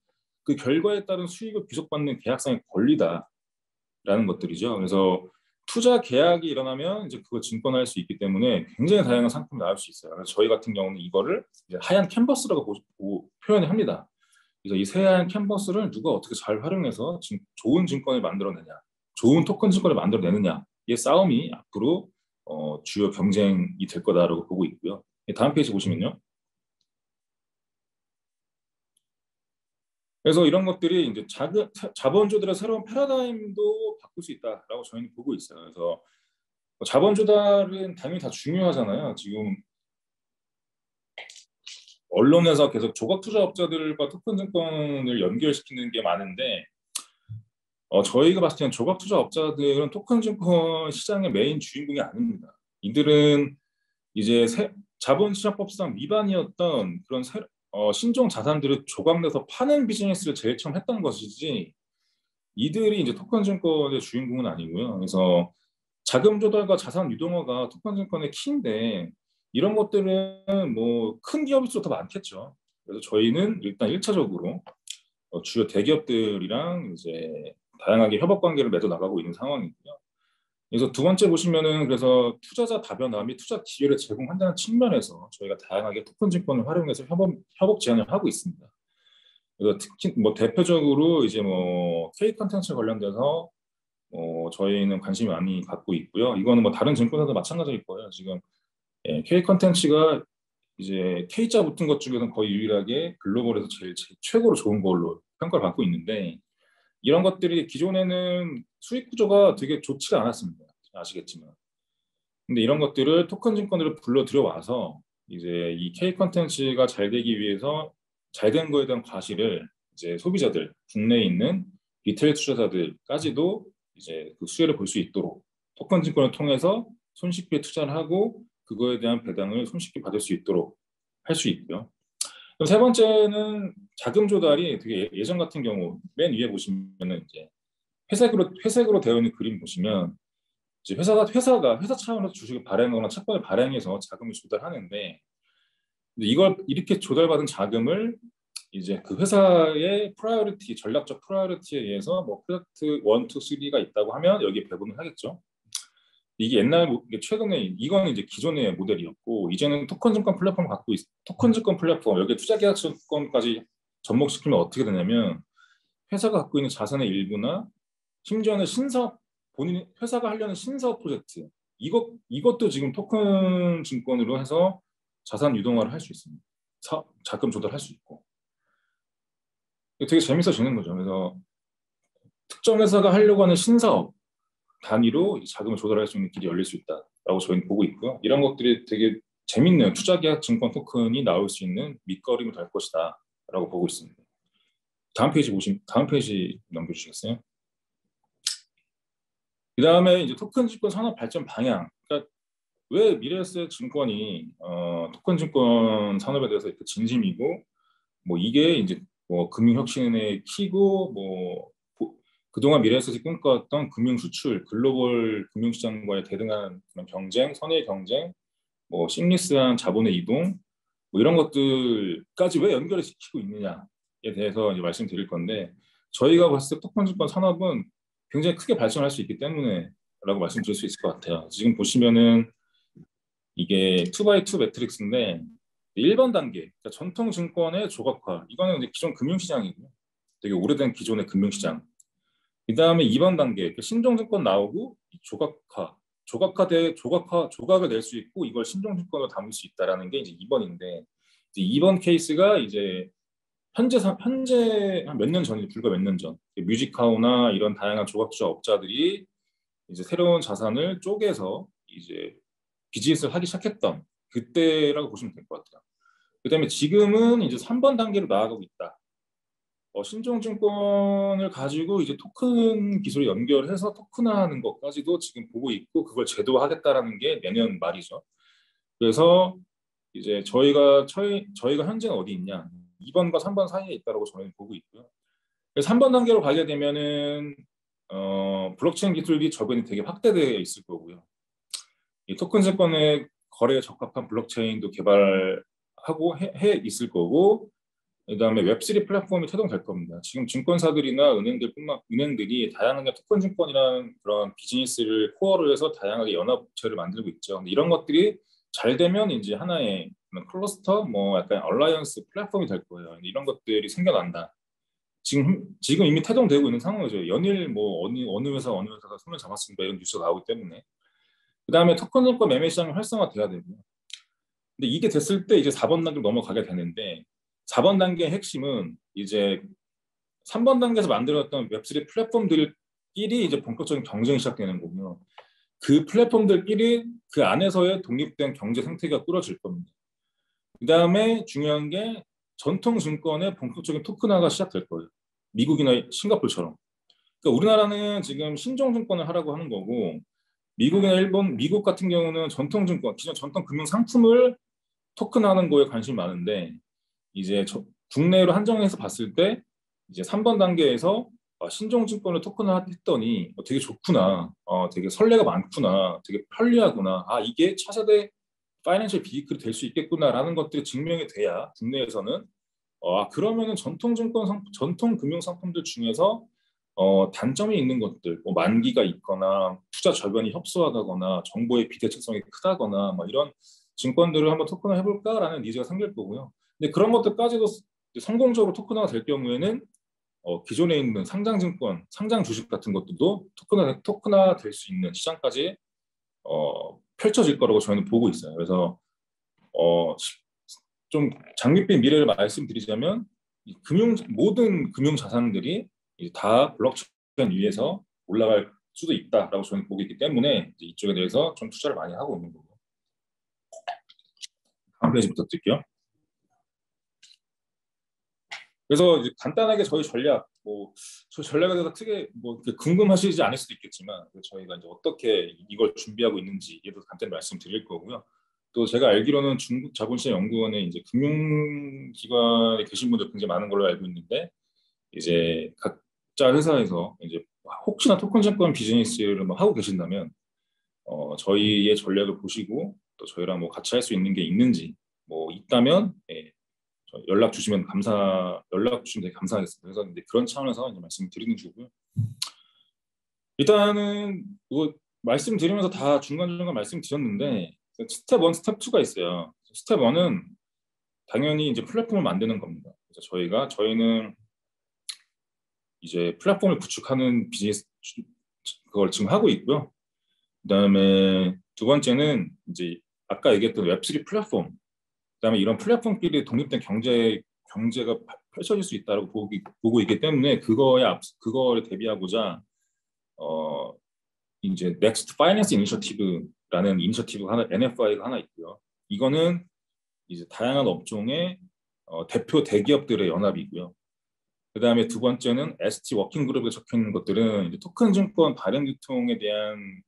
그 결과에 따른 수익을 귀속받는 계약상의 권리다라는 것들이죠. 그래서 투자 계약이 일어나면 이제 그거 증권화할 수 있기 때문에 굉장히 다양한 상품이 나올 수 있어요. 그래서 저희 같은 경우는 이거를 이제 하얀 캔버스라고 표현을 합니다. 그래서 이 새하얀 캔버스를 누가 어떻게 잘 활용해서 좋은 증권을 만들어내냐, 좋은 토큰 증권을 만들어내느냐의 싸움이 앞으로 주요 경쟁이 될 거다라고 보고 있고요. 다음 페이지 보시면요. 그래서 이런 것들이 이제 자본주들의 새로운 패러다임도 바꿀 수 있다라고 저희는 보고 있어요. 그래서 자본 조달은 당연히 다 중요하잖아요. 지금 언론에서 계속 조각 투자업자들과 토큰 증권을 연결시키는 게 많은데 저희가 봤을 때는 조각 투자업자들은 토큰 증권 시장의 메인 주인공이 아닙니다. 이들은 이제 자본시장법상 위반이었던 그런 신종 자산들을 조각내서 파는 비즈니스를 제일 처음 했던 것이지 이들이 이제 토큰 증권의 주인공은 아니고요. 그래서 자금 조달과 자산 유동화가 토큰 증권의 키인데 이런 것들은 뭐 큰 기업일수록 더 많겠죠. 그래서 저희는 일단 1차적으로 주요 대기업들이랑 이제 다양하게 협업 관계를 맺어 나가고 있는 상황이고요. 그래서 두 번째 보시면은 그래서 투자자 다변화 및 투자 기회를 제공한다는 측면에서 저희가 다양하게 토큰 증권을 활용해서 협업 제안을 하고 있습니다. 그래서 특히 뭐 대표적으로 이제 뭐 K 컨텐츠 관련돼서 저희는 관심이 많이 갖고 있고요. 이거는 뭐 다른 증권사도 마찬가지일 거예요. 지금 K 컨텐츠가 이제 K자 붙은 것 중에서는 거의 유일하게 글로벌에서 제일 최고로 좋은 걸로 평가를 받고 있는데 이런 것들이 기존에는 수익 구조가 되게 좋지가 않았습니다. 아시겠지만. 근데 이런 것들을 토큰 증권으로 불러 들여와서 이제 이 K 컨텐츠가 잘 되기 위해서 잘 된 거에 대한 과실을 이제 소비자들, 국내에 있는 리테일 투자자들까지도 이제 그 수혜를 볼 수 있도록 토큰 증권을 통해서 손쉽게 투자를 하고 그거에 대한 배당을 손쉽게 받을 수 있도록 할 수 있고요. 그럼 세 번째는 자금 조달이 되게 예전 같은 경우 맨 위에 보시면은 이제 회색으로 되어 있는 그림 보시면 이제 회사 차원에서 주식을 발행하거나 채권을 발행해서 자금을 조달하는데 이걸 이렇게 조달받은 자금을 이제 그 회사의 프라이어리티 전략적 프라이어리티에 의해서 뭐 프로젝트 1, 2, 3가 있다고 하면 여기에 배분을 하겠죠. 이게 이게 최근에 이거는 이제 기존의 모델이었고 이제는 토큰 증권 플랫폼을 갖고 토큰 증권 플랫폼 여기에 투자 계약 증권까지 접목시키면 어떻게 되냐면 회사가 갖고 있는 자산의 일부나 심지어는 본인 회사가 하려는 신사업 프로젝트 이것도 지금 토큰 증권으로 해서 자산 유동화를 할 수 있습니다. 자금 조달할 수 있고 되게 재밌어지는 거죠. 그래서 특정 회사가 하려고 하는 신사업 단위로 자금을 조달할 수 있는 길이 열릴 수 있다라고 저희는 보고 있고요. 이런 것들이 되게 재밌는 투자계약 증권 토큰이 나올 수 있는 밑거름이 될 것이다라고 보고 있습니다. 다음 페이지 넘겨주시겠어요? 그 다음에 이제 토큰 증권 산업 발전 방향. 그러니까 왜 미래에셋 증권이 토큰 증권 산업에 대해서 이렇게 진심이고 뭐 이게 이제 뭐 금융혁신의 키고 뭐 그동안 미래에셋이 꿈꿔왔던 금융 수출, 글로벌 금융시장과의 대등한 그런 경쟁, 선의 경쟁, 뭐 심리스한 자본의 이동, 뭐 이런 것들까지 왜 연결을 시키고 있느냐에 대해서 이제 말씀드릴 건데 저희가 봤을 때 토큰증권 산업은 굉장히 크게 발전할 수 있기 때문에라고 말씀드릴 수 있을 것 같아요. 지금 보시면은 이게 2x2 매트릭스인데 1번 단계, 그러니까 전통 증권의 조각화, 이거는 이제 기존 금융시장이고요. 되게 오래된 기존의 금융시장. 그 다음에 2번 단계, 그러니까 신종증권 나오고 조각을 낼 수 있고 이걸 신종증권으로 담을 수 있다라는 게 이제 2번인데 이제 2번 케이스가 이제 현재 한 몇 년 전이 불과 몇 년 전 뮤직하우나 이런 다양한 조각투자 업자들이 이제 새로운 자산을 쪼개서 이제 비즈니스를 하기 시작했던 그때라고 보시면 될 것 같아요. 그다음에 지금은 이제 3번 단계로 나아가고 있다. 신종증권을 가지고 이제 토큰 기술을 연결해서 토큰화하는 것까지도 지금 보고 있고 그걸 제도화하겠다라는 게 내년 말이죠. 그래서 이제 저희가 현재는 어디 있냐? 2번과 3번 사이에 있다고 저희는 보고 있고요. 3번 단계로 가게 되면은 블록체인 기술이 저변이 되게 확대되어 있을 거고요. 이 토큰 증권의 거래에 적합한 블록체인도 개발하고 해 있을 거고 그다음에 웹3 플랫폼이 태동될 겁니다. 지금 증권사들이나 은행들이 다양하게 토큰 증권이라는 그런 비즈니스를 코어로 해서 다양하게 연합체를 만들고 있죠. 근데 이런 것들이 잘 되면 이제 하나의 클러스터, 뭐 약간 얼라이언스 플랫폼이 될 거예요. 이런 것들이 생겨난다. 지금 이미 태동되고 있는 상황이죠. 연일 뭐 어느 회사가 손을 잡았습니다. 이런 뉴스가 나오기 때문에. 그다음에 토큰 증권 매매 시장이 활성화돼야 되고요. 근데 이게 됐을 때 이제 4번 단계로 넘어가게 되는데 4번 단계의 핵심은 이제 3번 단계에서 만들었던 웹3 플랫폼들끼리 이제 본격적인 경쟁이 시작되는 거고요. 그 플랫폼들끼리 그 안에서의 독립된 경제 생태계가 꾸려질 겁니다. 그 다음에 중요한 게 전통 증권의 본격적인 토큰화가 시작될 거예요. 미국이나 싱가포르처럼. 그러니까 우리나라는 지금 신종증권을 하라고 하는 거고 미국이나 일본, 미국 같은 경우는 전통증권, 기존 전통 금융 상품을 토큰하는 거에 관심이 많은데 이제 국내로 한정해서 봤을 때 이제 3번 단계에서 신종증권을 토큰화했더니 되게 좋구나, 되게 선례가 많구나, 되게 편리하구나, 이게 차세대 파이낸셜 비이클이 될 수 있겠구나라는 것들이 증명이 돼야 국내에서는 그러면은 전통 금융 상품들 중에서 단점이 있는 것들, 뭐 만기가 있거나 투자 절변이 협소하다거나 정보의 비대칭성이 크다거나 뭐 이런 증권들을 한번 토큰화 해볼까라는 니즈가 생길 거고요. 근데 그런 것들까지도 성공적으로 토큰화가 될 경우에는 기존에 있는 상장증권, 상장 주식 같은 것들도 토큰화 될 수 있는 시장까지 펼쳐질 거라고 저희는 보고 있어요. 그래서 좀 장밋빛 미래를 말씀드리자면 모든 금융 자산들이 다 블록체인 위에서 올라갈 수도 있다라고 저희는 보고 있기 때문에 이쪽에 대해서 좀 투자를 많이 하고 있는 거고. 다음 페이지 부탁드릴게요. 그래서 이제 간단하게 저희 전략, 저희 전략에 대해서 크게 궁금하시지 않을 수도 있겠지만 저희가 이제 어떻게 이걸 준비하고 있는지에 대해서 간단히 말씀드릴 거고요. 또 제가 알기로는 중국 자본시장 연구원에 이제 금융기관에 계신 분들 굉장히 많은 걸로 알고 있는데 이제 각자 회사에서 이제 혹시나 토큰 증권 비즈니스를 하고 계신다면 저희의 전략을 보시고 또 저희랑 뭐 같이 할 수 있는 게 있는지 뭐 있다면 연락 주시면 되게 감사하겠습니다. 그래서 이제 그런 차원에서 이제 말씀드리는 거고요. 일단은 뭐 말씀드리면서 다 중간중간 말씀드렸는데 스텝 1, 스텝 2가 있어요. 스텝 1은 당연히 이제 플랫폼을 만드는 겁니다. 그래서 저희는 이제 플랫폼을 구축하는 비즈니스 그걸 지금 하고 있고요. 그다음에 두 번째는 이제 아까 얘기했던 웹3 플랫폼, 그다음에 이런 플랫폼끼리 독립된 경제가 펼쳐질 수 있다고 보고 있기 때문에 그거에 대비하고자 이제 Next Finance Initiative라는 이니셔티브 하나, NFI가 하나 있고요. 이거는 이제 다양한 업종의 대표 대기업들의 연합이고요. 그 다음에 두 번째는 ST 워킹그룹에 적혀 있는 것들은 이제 토큰 증권 발행 유통에 대한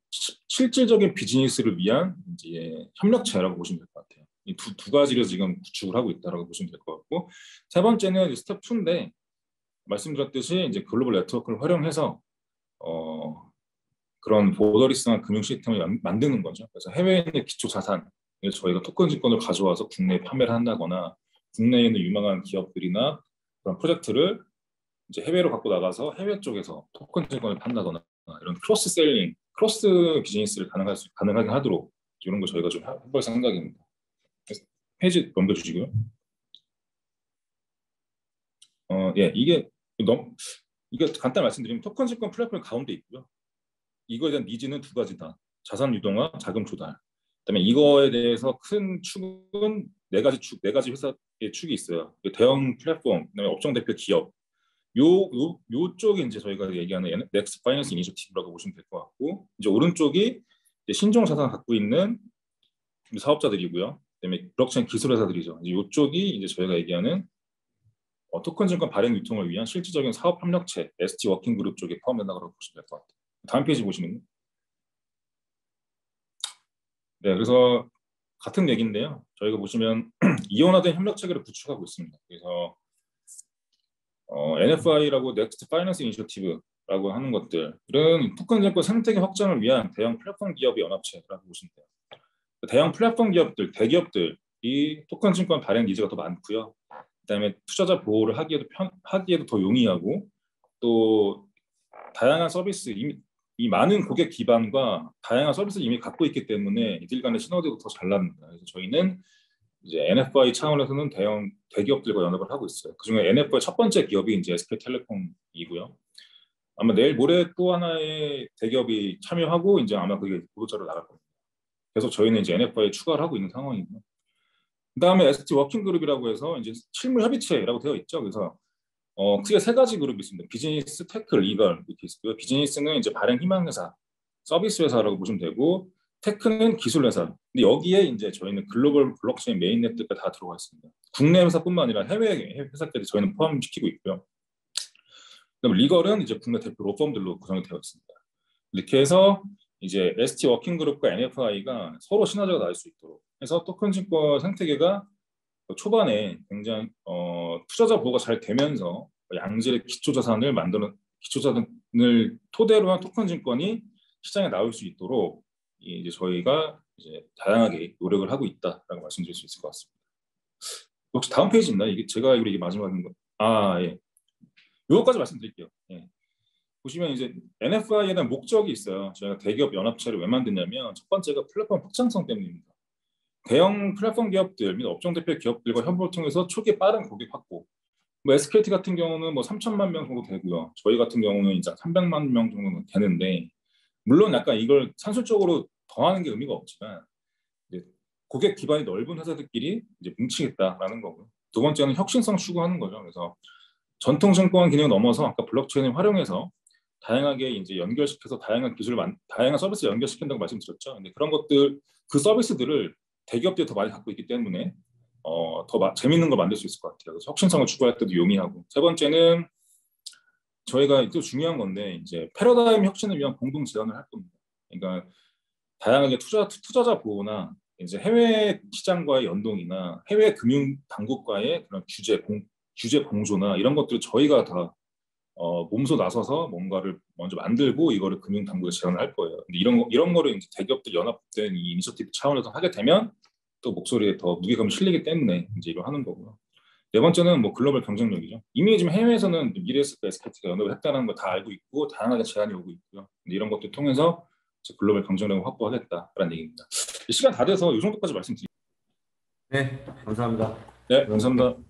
실질적인 비즈니스를 위한 이제 협력체라고 보시면 될 것 같아요. 이 두 가지를 지금 구축을 하고 있다라고 보시면 될 것 같고, 세 번째는 스텝 2인데 말씀드렸듯이 이제 글로벌 네트워크를 활용해서 그런 보더리스한 금융 시스템을 만드는 거죠. 그래서 해외에 있는 기초 자산을 저희가 토큰 증권을 가져와서 국내에 판매를 한다거나 국내에 있는 유망한 기업들이나 그런 프로젝트를 이제 해외로 갖고 나가서 해외 쪽에서 토큰 증권을 판다거나 이런 크로스 셀링, 크로스 비즈니스를 가능하게 하도록 이런 거 저희가 좀 해볼 생각입니다. 페이지 넘겨주시고요. 이게 간단히 말씀드리면 토큰 증권 플랫폼 가운데 있고요. 이거에 대한 니즈는 두 가지다. 자산 유동화, 자금 조달. 그다음에 이거에 대해서 큰 축은 네 가지 회사의 축이 있어요. 대형 플랫폼, 그다음에 업종 대표 기업. 요쪽이 이제 저희가 얘기하는 넥스트 파이낸스 이니셔티브라고 보시면 될 것 같고, 이제 오른쪽이 이제 신종 자산을 갖고 있는 사업자들이고요. 그다음에 블록체인 기술 회사들이죠. 이제 요쪽이 이제 저희가 얘기하는 토큰 증권 발행 유통을 위한 실질적인 사업 협력체 ST 워킹 그룹 쪽에 포함된다고 보시면 될 것 같아요. 다음 페이지 보시면 네, 그래서 같은 얘기인데요. 저희가 보시면 이원화된 협력 체계를 구축하고 있습니다. 그래서 NFI라고 Next Finance Initiative라고 하는 것들은 토큰 증권 생태계 확장을 위한 대형 플랫폼 기업의 연합체라고 보시면 돼요. 대형 플랫폼 기업들, 대기업들이 토큰 증권 발행 니즈가 더 많고요. 그다음에 투자자 보호를 하기에도 더 용이하고 또 다양한 서비스 이 많은 고객 기반과 다양한 서비스를 이미 갖고 있기 때문에 이들 간의 시너지도 더 잘 납니다. 그래서 저희는 이제 NFI 차원에서는 대기업들과 연합을 하고 있어요. 그중에 NFI 첫 번째 기업이 이제 SK텔레콤이고요. 아마 내일 모레 또 하나의 대기업이 참여하고 이제 아마 그게 보도자로 나갈 겁니다. 그래서 저희는 이제 NFI에 추가를 하고 있는 상황이고요. 그다음에 ST 워킹그룹이라고 해서 이제 실무 협의체라고 되어 있죠. 그래서 크게 세 가지 그룹이 있습니다. 비즈니스, 테크, 리걸 이렇게 있고요. 비즈니스는 이제 발행 희망 회사, 서비스 회사라고 보시면 되고, 테크는 기술 회사. 근데 여기에 이제 저희는 글로벌 블록체인 메인 네트가 다 들어가 있습니다. 국내 회사뿐만 아니라 해외 회사까지 저희는 포함시키고 있고요. 그다음 리걸은 이제 국내 대표 로펌들로 구성이 되어 있습니다. 이렇게 해서 이제 ST 워킹그룹과 NFI가 서로 시너지가 날 수 있도록 해서 토큰 증권 생태계가 초반에 굉장히 투자자 보호가 잘 되면서 양질의 기초자산을 토대로 한 토큰 증권이 시장에 나올 수 있도록 이제 저희가 이제 다양하게 노력을 하고 있다라고 말씀드릴 수 있을 것 같습니다. 혹시 다음 페이지 있나요? 이게 제가 이게 마지막인 거. 예. 요거까지 말씀드릴게요. 예. 보시면 이제 NFI에 대한 목적이 있어요. 저희가 대기업 연합체를 왜 만드냐면 첫 번째가 플랫폼 확장성 때문입니다. 대형 플랫폼 기업들 및 업종 대표 기업들과 협업을 통해서 초기 빠른 고객 확보. 뭐 SKT 같은 경우는 뭐 3천만 명 정도 되고요. 저희 같은 경우는 이제 300만 명 정도 되는데, 물론 약간 이걸 산술적으로 더하는 게 의미가 없지만 이제 고객 기반이 넓은 회사들끼리 이제 뭉치겠다라는 거고요. 두 번째는 혁신성 추구하는 거죠. 그래서 전통 증권 기능을 넘어서 아까 블록체인을 활용해서 다양하게 이제 연결시켜서 다양한 서비스를 연결시킨다고 말씀드렸죠. 근데 그런 것들, 그 서비스들을 대기업들이 더 많이 갖고 있기 때문에 더 재밌는 걸 만들 수 있을 것 같아요. 그래서 혁신성을 추구할 때도 용이하고, 세 번째는 저희가 또 중요한 건데 이제 패러다임 혁신을 위한 공동 제안을 할 겁니다. 그러니까 다양하게 투자자 보호나 이제 해외 시장과의 연동이나 해외 금융 당국과의 그런 규제 공조나 이런 것들을 저희가 다 몸소 나서서 뭔가를 먼저 만들고 이거를 금융당국에 제안을 할 거예요. 근데 이런 거를 이제 대기업들 연합된 이 이니셔티브 차원에서 하게 되면 또 목소리에 더 무게감이 실리기 때문에 이제 이걸 하는 거고요. 네 번째는 뭐 글로벌 경쟁력이죠. 이미 지금 해외에서는 미래에셋과 SKT가 연합을 했다는 걸 다 알고 있고 다양하게 제안이 오고 있고요. 근데 이런 것들 통해서 이제 글로벌 경쟁력을 확보하겠다라는 얘기입니다. 시간 다 돼서 이 정도까지 말씀드립니다. 네, 감사합니다. 네, 감사합니다.